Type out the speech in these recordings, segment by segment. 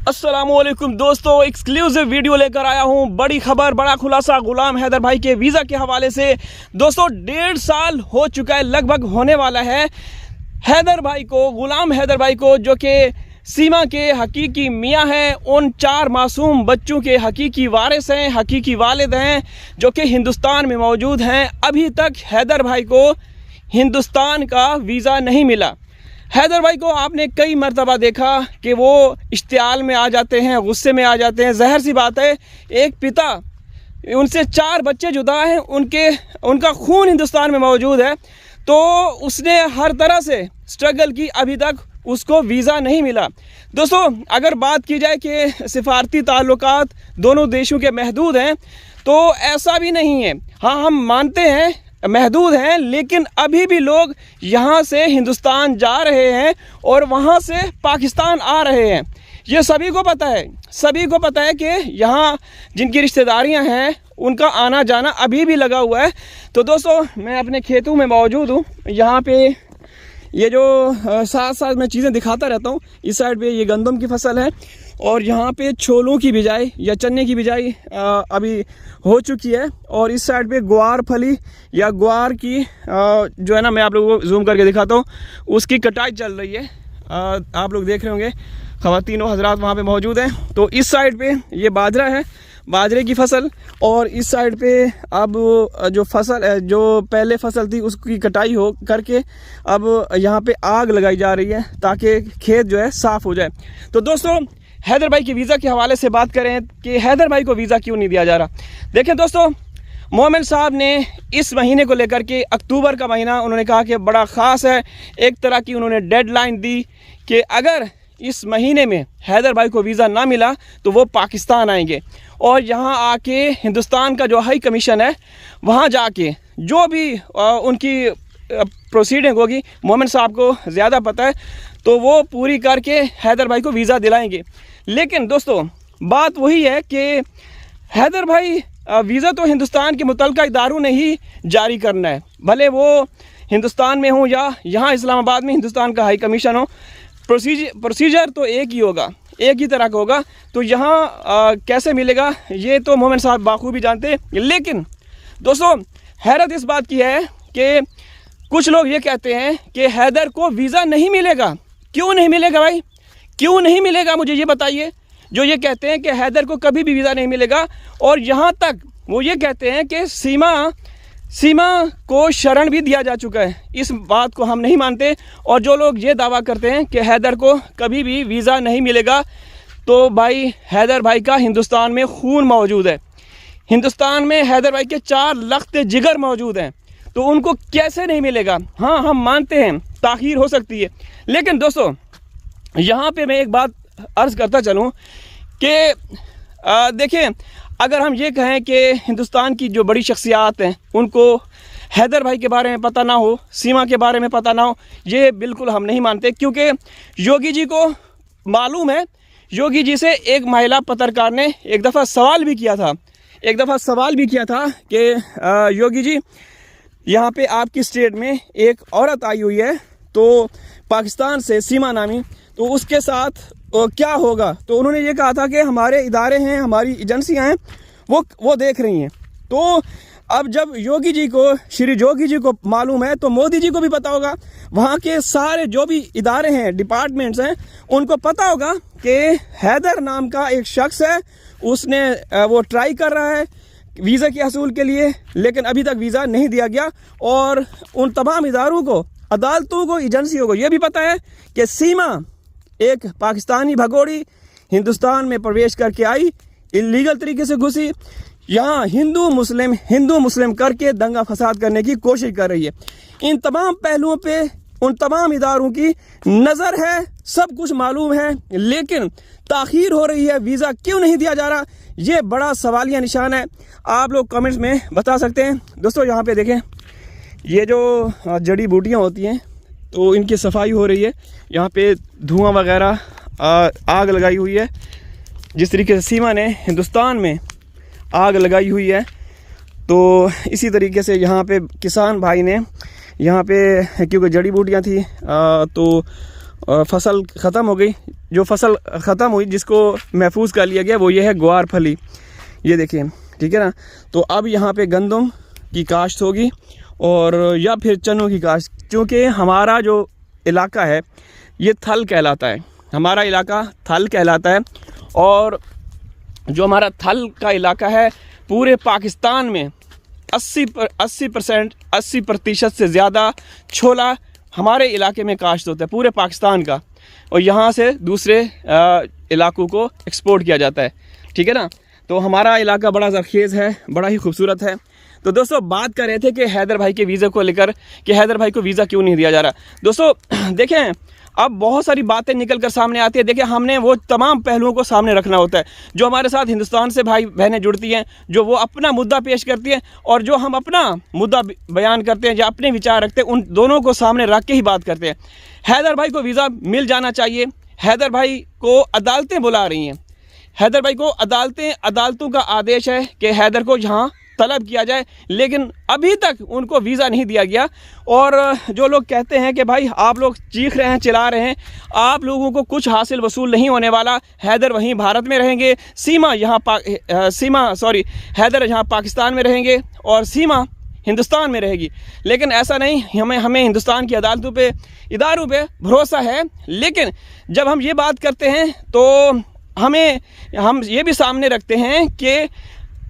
अस्सलामुअलैकुम दोस्तों, exclusive video लेकर आया हूं। बड़ी खबर, बड़ा खुलासा गुलाम हैदर भाई के वीज़ा के हवाले से। दोस्तों 1.5 साल हो चुका है, लगभग होने वाला है हैदर भाई को, गुलाम हैदर भाई को, जो कि सीमा के हकीकी मियाँ हैं, उन 4 मासूम बच्चों के हकीकी वारिस हैं, हकीकी वालिद हैं, जो कि हिंदुस्तान में मौजूद हैं। अभी तक हैदर भाई को हिंदुस्तान का वीज़ा नहीं मिला। हैदर भाई को आपने कई मरतबा देखा कि वो इश्तियाल में आ जाते हैं, गुस्से में आ जाते हैं। ज़हर सी बात है, एक पिता, उनसे 4 बच्चे जुदा हैं, उनका खून हिंदुस्तान में मौजूद है, तो उसने हर तरह से स्ट्रगल की, अभी तक उसको वीज़ा नहीं मिला। दोस्तों अगर बात की जाए कि सिफारती ताल्लुकात दोनों देशों के महदूद हैं, तो ऐसा भी नहीं है। हाँ, हम मानते हैं महदूद हैं, लेकिन अभी भी लोग यहाँ से हिंदुस्तान जा रहे हैं और वहाँ से पाकिस्तान आ रहे हैं। ये सभी को पता है, सभी को पता है कि यहाँ जिनकी रिश्तेदारियाँ हैं उनका आना जाना अभी भी लगा हुआ है। तो दोस्तों मैं अपने खेतों में मौजूद हूँ। यहाँ पे ये जो साथ साथ मैं चीज़ें दिखाता रहता हूँ। इस साइड पे ये गंदम की फसल है और यहाँ पे छोलों की बिजाई या चने की बिजाई अभी हो चुकी है। और इस साइड पे ग्वार फली या ग्वार की जो है ना, मैं आप लोगों को जूम करके दिखाता हूँ, उसकी कटाई चल रही है। आप लोग देख रहे होंगे, ख़वातीन व हज़रात वहाँ पे मौजूद हैं। तो इस साइड पे ये बाजरा है, बाजरे की फसल, और इस साइड पे अब जो फसल है, जो पहले फसल थी, उसकी कटाई हो करके अब यहाँ पे आग लगाई जा रही है ताकि खेत जो है साफ़ हो जाए। तो दोस्तों हैदर भाई के वीज़ा के हवाले से बात करें कि हैदर भाई को वीज़ा क्यों नहीं दिया जा रहा। देखें दोस्तों, मोमिन साहब ने इस महीने को लेकर के, अक्टूबर का महीना, उन्होंने कहा कि बड़ा ख़ास है। एक तरह की उन्होंने डेडलाइन दी कि अगर इस महीने में हैदर भाई को वीज़ा ना मिला तो वो पाकिस्तान आएंगे और यहाँ आके हिंदुस्तान का जो हाई कमीशन है, वहाँ जाके जो भी उनकी प्रोसीडिंग होगी, मोमिन साहब को ज़्यादा पता है, तो वो पूरी करके हैदर भाई को वीज़ा दिलाएंगे। लेकिन दोस्तों बात वही है कि हैदर भाई वीज़ा तो हिंदुस्तान के मुतल्लिका इदारों ने ही जारी करना है, भले वो हिंदुस्तान में हो या यहाँ इस्लामाबाद में हिंदुस्तान का हाई कमीशन हो। प्रोसीजर तो एक ही होगा, एक ही तरह का होगा। तो यहाँ कैसे मिलेगा ये तो मोमिन साहब बाखूबी जानते हैं। लेकिन दोस्तों हैरत इस बात की है कि कुछ लोग ये कहते हैं कि हैदर को वीज़ा नहीं मिलेगा। क्यों नहीं मिलेगा भाई, क्यों नहीं मिलेगा, मुझे ये बताइए। जो ये कहते हैं कि हैदर को कभी भी वीज़ा नहीं मिलेगा, और यहाँ तक वो ये कहते हैं कि सीमा को शरण भी दिया जा चुका है। इस बात को हम नहीं मानते। और जो लोग ये दावा करते हैं कि हैदर को कभी भी वीज़ा नहीं मिलेगा, तो भाई हैदर भाई का हिंदुस्तान में खून मौजूद है। हिंदुस्तान में हैदर भाई के 4 लख्ते जिगर मौजूद हैं, तो उनको कैसे नहीं मिलेगा। हाँ, हम मानते हैं ताख़ीर हो सकती है, लेकिन दोस्तों यहाँ पे मैं एक बात अर्ज़ करता चलूँ कि देखें, अगर हम ये कहें कि हिंदुस्तान की जो बड़ी शख्सियात हैं उनको हैदर भाई के बारे में पता ना हो, सीमा के बारे में पता ना हो, ये बिल्कुल हम नहीं मानते। क्योंकि योगी जी को मालूम है, योगी जी से एक महिला पत्रकार ने एक दफ़ा सवाल भी किया था कि योगी जी, यहाँ पे आपकी स्टेट में एक औरत आई हुई है, तो पाकिस्तान से, सीमा नामी, तो उसके साथ क्या होगा। तो उन्होंने ये कहा था कि हमारे इदारे हैं, हमारी एजेंसियां हैं, वो देख रही हैं। तो अब जब योगी जी को, श्री योगी जी को मालूम है, तो मोदी जी को भी पता होगा, वहाँ के सारे जो भी इदारे हैं, डिपार्टमेंट्स हैं, उनको पता होगा कि हैदर नाम का एक शख्स है, उसने वो ट्राई कर रहा है वीज़ा के हसूल के लिए, लेकिन अभी तक वीज़ा नहीं दिया गया। और उन तमाम इदारों को, अदालतों को, एजेंसियों को ये भी पता है कि सीमा एक पाकिस्तानी भगोड़ी हिंदुस्तान में प्रवेश करके आई, इलीगल तरीके से घुसी, यहाँ हिंदू मुस्लिम करके दंगा फसाद करने की कोशिश कर रही है। इन तमाम पहलुओं पे उन तमाम इदारों की नज़र है, सब कुछ मालूम है, लेकिन ताख़ीर हो रही है। वीज़ा क्यों नहीं दिया जा रहा, ये बड़ा सवालिया निशान है। आप लोग कमेंट्स में बता सकते हैं। दोस्तों यहाँ पे देखें, ये जो जड़ी बूटियाँ होती हैं, तो इनकी सफाई हो रही है। यहाँ पे धुआं वगैरह, आग लगाई हुई है। जिस तरीके से सीमा ने हिंदुस्तान में आग लगाई हुई है, तो इसी तरीके से यहाँ पे किसान भाई ने, यहाँ पे क्योंकि जड़ी बूटियाँ थी, तो फसल ख़त्म हो गई। जो फसल ख़त्म हुई जिसको महफूज कर लिया गया वो ये है ग्वार फली, ये देखिए, ठीक है ना। तो अब यहाँ पे गंदम की काश्त होगी और या फिर चनों की काश्त, क्योंकि हमारा जो इलाका है ये थल कहलाता है, हमारा इलाका थल कहलाता है। और जो हमारा थल का इलाका है पूरे पाकिस्तान में 80% से ज़्यादा छोला हमारे इलाके में काश्त होता है, पूरे पाकिस्तान का, और यहाँ से दूसरे इलाकों को एक्सपोर्ट किया जाता है, ठीक है ना। तो हमारा इलाका बड़ा ज़रखेज़ है, बड़ा ही खूबसूरत है। तो दोस्तों बात कर रहे थे कि हैदर भाई के वीज़ा को लेकर कि हैदर भाई को वीज़ा क्यों नहीं दिया जा रहा। दोस्तों देखें, अब बहुत सारी बातें निकल कर सामने आती है। देखिए, हमने वो तमाम पहलुओं को सामने रखना होता है। जो हमारे साथ हिंदुस्तान से भाई बहनें जुड़ती हैं, जो वो अपना मुद्दा पेश करती हैं और जो हम अपना मुद्दा बयान करते हैं या अपने विचार रखते हैं, उन दोनों को सामने रख के ही बात करते हैं। हैदर भाई को वीज़ा मिल जाना चाहिए। हैदर भाई को अदालतें बुला रही हैं, हैदर भाई को अदालतों का आदेश है कि हैदर को यहाँ तलब किया जाए, लेकिन अभी तक उनको वीज़ा नहीं दिया गया। और जो लोग कहते हैं कि भाई आप लोग चीख रहे हैं, चिल्ला रहे हैं, आप लोगों को कुछ हासिल वसूल नहीं होने वाला, हैदर वहीं भारत में रहेंगे, हैदर यहाँ पाकिस्तान में रहेंगे और सीमा हिंदुस्तान में रहेगी। लेकिन ऐसा नहीं, हमें हिंदुस्तान की अदालतों पे, इदारों पे भरोसा है। लेकिन जब हम ये बात करते हैं तो हम ये भी सामने रखते हैं कि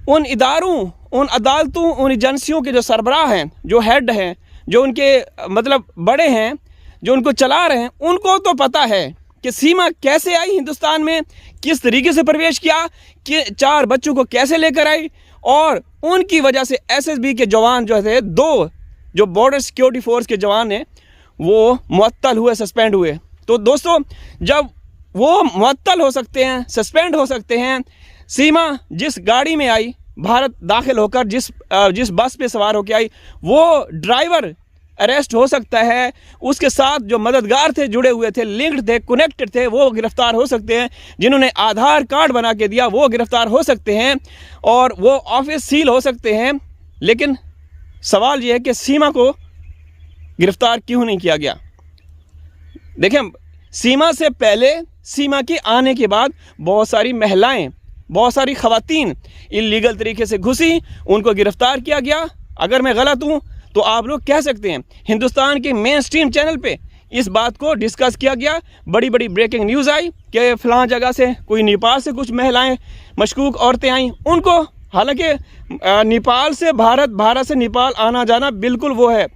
उन इदारों, उन अदालतों, उन एजेंसियों के जो सरबराह हैं, जो हेड हैं, जो उनके मतलब बड़े हैं, जो उनको चला रहे हैं, उनको तो पता है कि सीमा कैसे आई हिंदुस्तान में, किस तरीके से प्रवेश किया, कि 4 बच्चों को कैसे लेकर आई, और उनकी वजह से एसएसबी के जवान जो थे, 2 जो बॉर्डर सिक्योरिटी फोर्स के जवान हैं, वो मुअत्तल हुए, सस्पेंड हुए। तो दोस्तों जब वो मुअत्तल हो सकते हैं, सस्पेंड हो सकते हैं, सीमा जिस गाड़ी में आई, भारत दाखिल होकर जिस बस पे सवार होकर आई, वो ड्राइवर अरेस्ट हो सकता है, उसके साथ जो मददगार थे, जुड़े हुए थे, लिंक्ड थे, कनेक्टेड थे, वो गिरफ्तार हो सकते हैं, जिन्होंने आधार कार्ड बना के दिया वो गिरफ्तार हो सकते हैं, और वो ऑफिस सील हो सकते हैं। लेकिन सवाल ये है कि सीमा को गिरफ्तार क्यों नहीं किया गया। देखें, सीमा से पहले, सीमा के आने के बाद बहुत सारी महिलाएं, बहुत सारी ख़वातीन इल्लीगल तरीके से घुसी, उनको गिरफ्तार किया गया। अगर मैं गलत हूँ तो आप लोग कह सकते हैं। हिंदुस्तान के मेन स्ट्रीम चैनल पे इस बात को डिस्कस किया गया, बड़ी बड़ी ब्रेकिंग न्यूज़ आई कि फ़लाँ जगह से कोई नेपाल से कुछ महिलाएं, मशकूक औरतें आईं, उनको, हालांकि नेपाल से भारत, भारत से नेपाल आना जाना बिल्कुल वो है,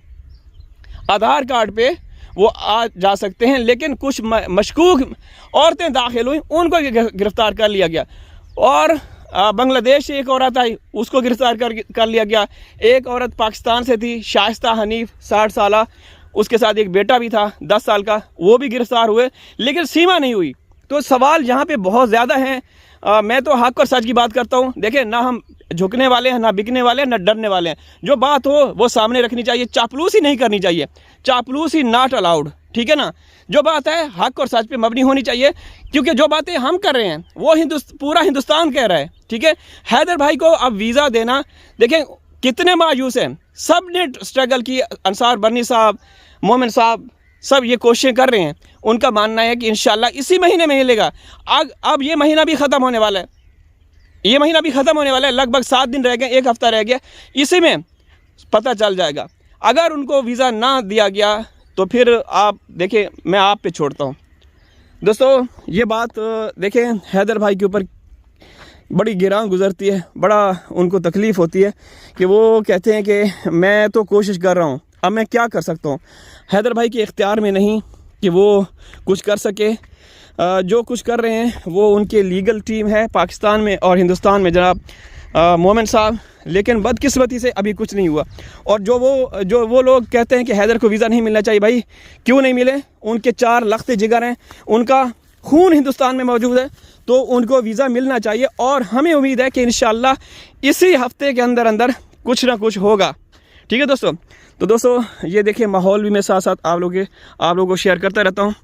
आधार कार्ड पे वो आ जा सकते हैं, लेकिन कुछ मशकूक औरतें दाखिल हुई, उनको गिरफ्तार कर लिया गया। और बांग्लादेश से एक औरत आई, उसको गिरफ्तार कर लिया गया। एक औरत पाकिस्तान से थी, शाइस्ता हनीफ, 60 साल, उसके साथ एक बेटा भी था 10 साल का, वो भी गिरफ्तार हुए, लेकिन सीमा नहीं हुई। तो सवाल यहाँ पे बहुत ज़्यादा हैं। मैं तो हक और सच की बात करता हूँ। देखिए, ना हम झुकने वाले हैं, ना बिकने वाले हैं, ना डरने वाले हैं। जो बात हो वो सामने रखनी चाहिए, चापलूसी नहीं करनी चाहिए, चापलूसी नॉट अलाउड, ठीक है ना। जो बात है हक और सच पे मबनी होनी चाहिए, क्योंकि जो बातें हम कर रहे हैं वो पूरा हिंदुस्तान कह रहा है, ठीक है। हैदर भाई को अब वीज़ा देना, देखें कितने मायूस हैं, सब ने स्ट्रगल की, अंसार बर्नी साहब, मोमिन साहब, सब ये कोशिशें कर रहे हैं। उनका मानना है कि इंशाल्लाह इसी महीने में मिलेगा। अब ये महीना भी ख़त्म होने वाला है, ये महीना भी ख़त्म होने वाला है, लगभग 7 दिन रह गए, 1 हफ़्ता रह गया, इसी में पता चल जाएगा। अगर उनको वीज़ा ना दिया गया तो फिर आप देखिए, मैं आप पे छोड़ता हूँ। दोस्तों ये बात देखें, हैदर भाई के ऊपर बड़ी गिरां गुजरती है, बड़ा उनको तकलीफ़ होती है कि वो कहते हैं कि मैं तो कोशिश कर रहा हूँ, अब मैं क्या कर सकता हूँ। हैदर भाई के इख्तियार में नहीं कि वो कुछ कर सके। जो कुछ कर रहे हैं वो उनके लीगल टीम है पाकिस्तान में और हिंदुस्तान में, जनाब मोमिन साहब, लेकिन बदकिस्मती से अभी कुछ नहीं हुआ। और जो वो लोग कहते हैं कि हैदर को वीज़ा नहीं मिलना चाहिए, भाई क्यों नहीं मिले, उनके 4 लख्ते जिगर हैं, उनका खून हिंदुस्तान में मौजूद है, तो उनको वीज़ा मिलना चाहिए। और हमें उम्मीद है कि इंशाल्लाह इसी हफ्ते के अंदर अंदर कुछ ना कुछ होगा, ठीक है दोस्तों। तो दोस्तों ये देखिए, माहौल भी मैं साथ साथ आप लोगों को शेयर करता रहता हूँ।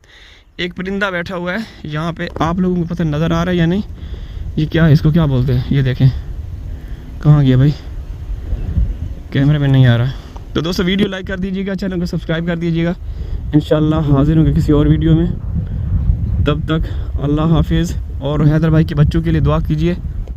एक परिंदा बैठा हुआ है यहाँ पे, आप लोगों को पता नज़र आ रहा है या नहीं, ये क्या है, इसको क्या बोलते हैं, ये देखें कहाँ गया भाई, कैमरे में नहीं आ रहा। तो दोस्तों वीडियो लाइक कर दीजिएगा, चैनल को सब्सक्राइब कर दीजिएगा। इंशाल्लाह हाजिर होंगे किसी और वीडियो में। तब तक अल्लाह हाफिज़, और हैदर भाई के बच्चों के लिए दुआ कीजिए।